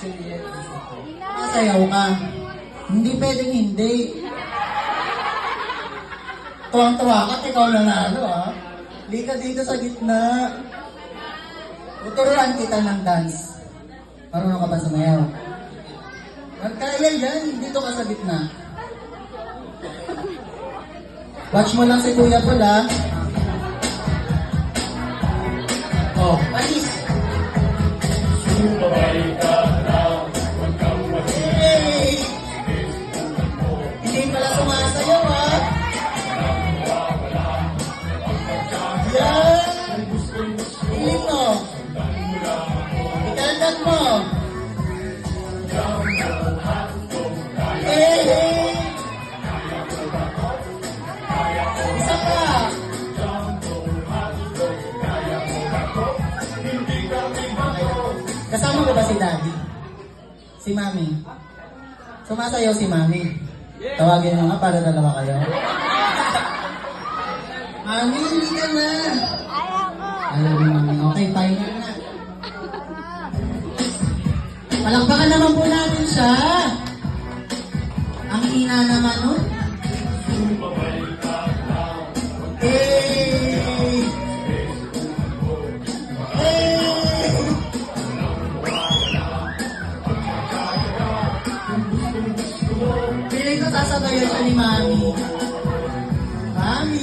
Juliet. Masayaw ka. Hindi pwedeng hindi. Tuwang-tuwa ka, ikaw nanalo ah. Hindi ka dito sa gitna. Tuturuan kita ng dance. Marunong ka ba sumayaw? Kaya yan, dito ka sa gitna. Watch mo lang si Kuya Paul ah. Oh, panis. Hey! Hindi pala sumasayaw ah. Yan! Hiling mo. Ikandan mo. Hey! Hey! Isa pa. Kasama ko ba si Daddy? Si Mami? Sumasayaw si Mami. Tawagin mo nga para dalawa kayo. Mami, hindi ka na. Ayaw mo, Mami. Okay, final na. Palakpakan naman po natin siya. Ang hina naman, no? Hey! Hey! Piling ko sasabayan siya ni Mami. Mami!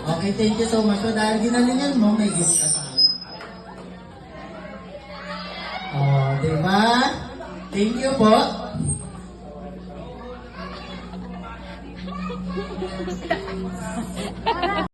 Okay, thank you so much. So, dahil ginalingan mo, may gift ka sa akin. Oh, diba? Thank you po.